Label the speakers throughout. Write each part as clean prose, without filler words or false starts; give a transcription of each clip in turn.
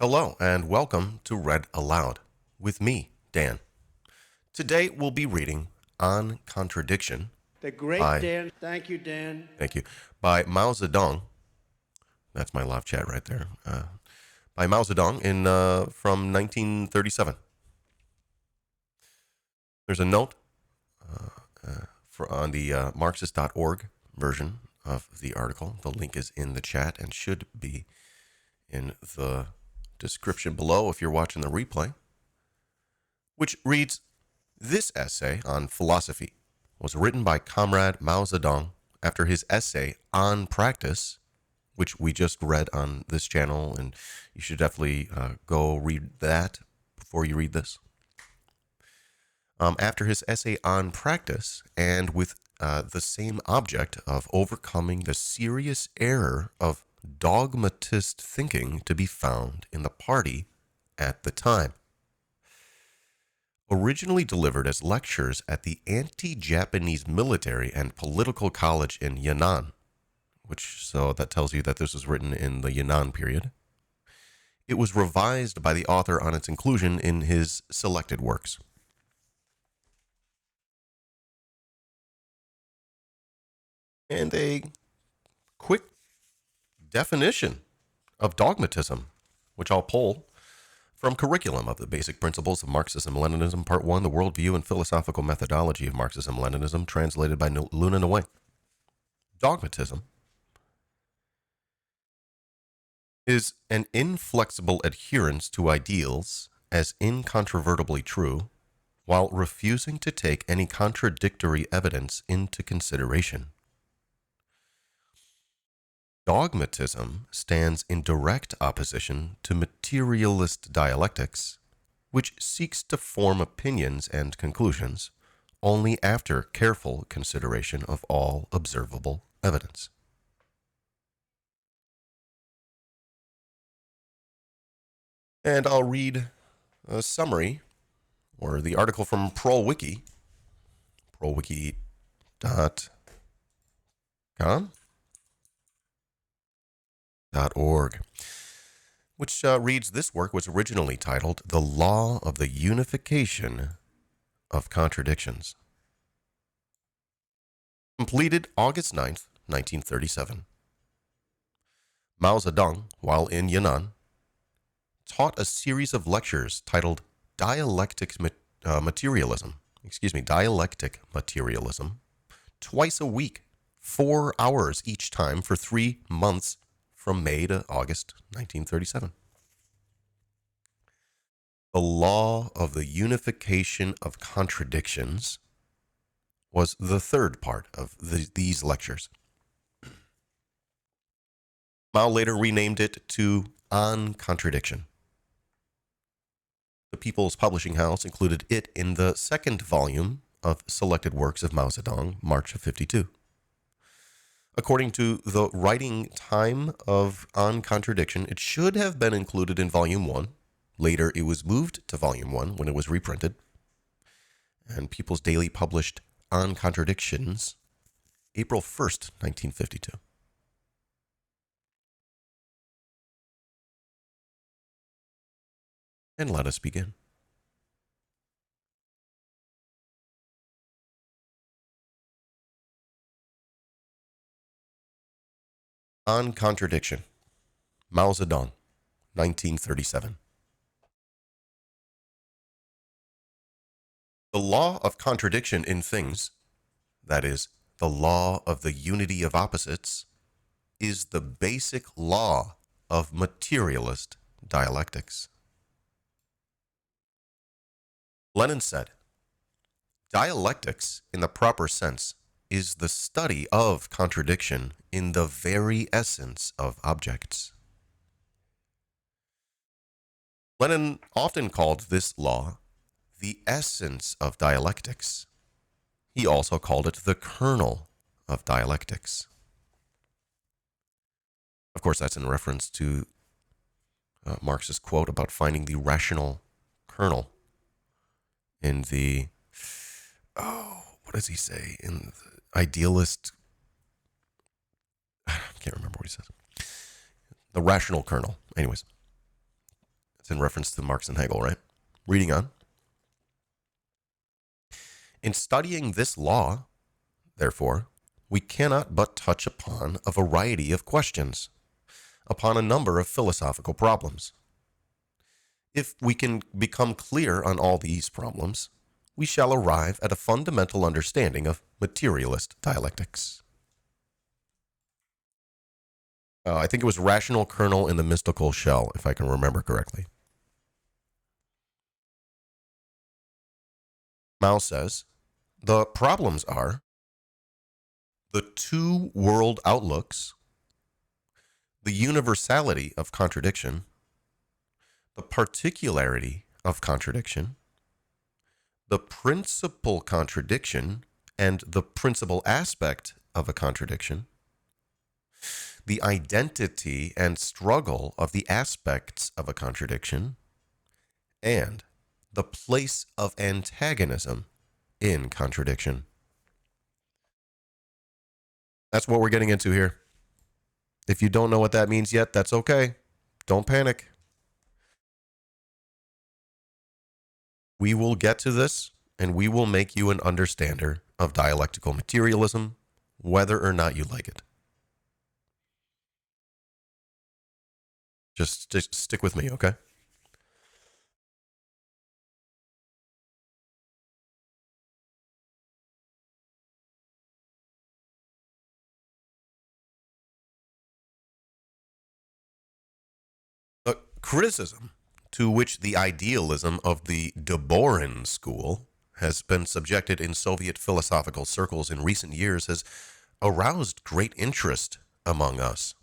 Speaker 1: Hello and welcome to Read Aloud with me, Dan. Today we'll be reading On Contradiction
Speaker 2: The great
Speaker 1: by,
Speaker 2: Dan. Thank you, Dan.
Speaker 1: thank you, by Mao Zedong. That's my live chat right there. By Mao Zedong from 1937. There's a note on the Marxist.org version of the article. The link is in the chat and should be in the description below if you're watching the replay, which reads, "This essay on philosophy was written by Comrade Mao Zedong after his essay on practice," which we just read on this channel, and you should definitely go read that before you read this. After his essay on practice, and with the same object of overcoming the serious error of dogmatist thinking to be found in the party at the time. Originally delivered as lectures at the Anti-Japanese Military and Political College in Yan'an, so that tells you that this was written in the Yan'an period. It was revised by the author on its inclusion in his selected works. And a quick definition of dogmatism, which I'll pull from Curriculum of the Basic Principles of Marxism-Leninism, Part 1, The Worldview and Philosophical Methodology of Marxism-Leninism, translated by Luna Noe. Dogmatism is an inflexible adherence to ideals as incontrovertibly true, while refusing to take any contradictory evidence into consideration. Dogmatism stands in direct opposition to materialist dialectics, which seeks to form opinions and conclusions only after careful consideration of all observable evidence. And I'll read a summary, or the article from ProWiki, prowiki.com. .org, which reads, "This work was originally titled The Law of the Unification of Contradictions. Completed August 9th, 1937. Mao Zedong, while in Yan'an, taught a series of lectures titled Dialectic Materialism, twice a week, 4 hours each time for 3 months from May to August 1937. The Law of the Unification of Contradictions was the third part of these lectures. Mao later renamed it to On Contradiction. The People's Publishing House included it in the second volume of selected works of Mao Zedong, March of '52. According to the writing time of On Contradiction, it should have been included in Volume 1. Later, it was moved to Volume 1 when it was reprinted. And People's Daily published On Contradictions, April 1st, 1952. And let us begin. On Contradiction, Mao Zedong, 1937. The law of contradiction in things, that is, the law of the unity of opposites, is the basic law of materialist dialectics. Lenin said, "Dialectics, in the proper sense, is the study of contradiction in the very essence of objects." Lenin often called this law the essence of dialectics. He also called it the kernel of dialectics. Of course, that's in reference to Marx's quote about finding the rational kernel in the, what does he say? In the idealist, I can't remember what he says. The rational kernel. Anyways, It's in reference to Marx and Hegel, right? Reading on. In studying this law, therefore, we cannot but touch upon a variety of questions, upon a number of philosophical problems. If we can become clear on all these problems, we shall arrive at a fundamental understanding of materialist dialectics. I think it was rational kernel in the mystical shell, if I can remember correctly. Mao says, the problems are the two world outlooks, the universality of contradiction, the particularity of contradiction, the principal contradiction and the principal aspect of a contradiction, the identity and struggle of the aspects of a contradiction, and the place of antagonism in contradiction. That's what we're getting into here. If you don't know what that means yet, that's okay. Don't panic. We will get to this, and we will make you an understander of dialectical materialism, whether or not you like it. Just stick with me, okay? The criticism to which the idealism of the de Boron school has been subjected in Soviet philosophical circles in recent years has aroused great interest among us.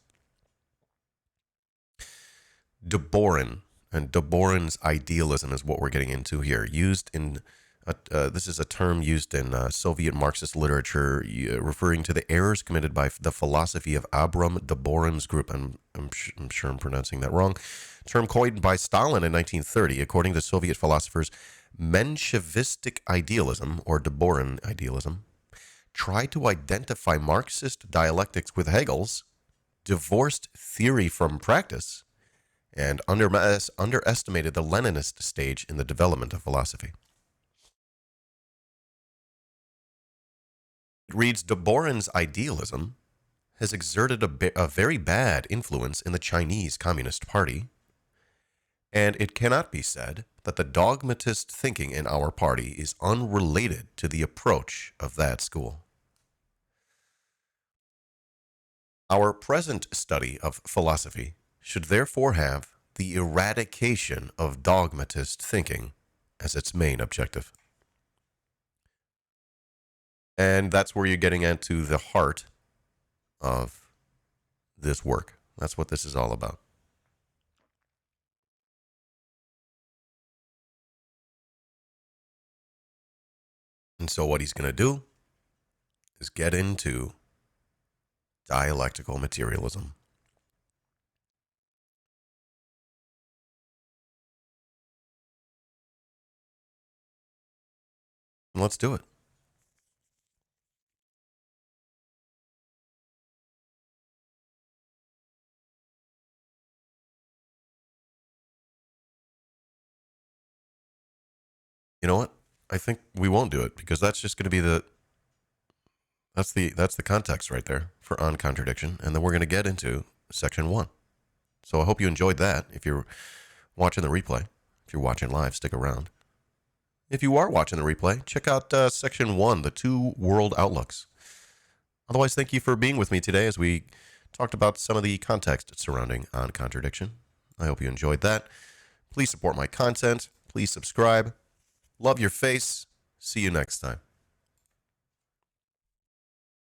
Speaker 1: De Boron and de Boron's idealism is what we're getting into here. This is a term used in Soviet Marxist literature, referring to the errors committed by the philosophy of Abram de Boron's group. I'm sure I'm pronouncing that wrong. Term coined by Stalin in 1930, according to Soviet philosophers, Menshevistic idealism, or de Boron idealism, tried to identify Marxist dialectics with Hegel's, divorced theory from practice, and underestimated the Leninist stage in the development of philosophy. It reads, de Boron's idealism has exerted a very bad influence in the Chinese Communist Party, and it cannot be said that the dogmatist thinking in our party is unrelated to the approach of that school. Our present study of philosophy should therefore have the eradication of dogmatist thinking as its main objective. And that's where you're getting into the heart of this work. That's what this is all about. And so what he's going to do is get into dialectical materialism. And let's do it. You know what? I think we won't do it because that's just going to be that's the context right there for on contradiction, and then we're going to get into section 1. So I hope you enjoyed that. If you're watching the replay, if you're watching live, stick around. If you are watching the replay, check out section 1, the two world outlooks. Otherwise, thank you for being with me today as we talked about some of the context surrounding on contradiction. I hope you enjoyed that. Please support my content. Please subscribe. Love your face. See you next time.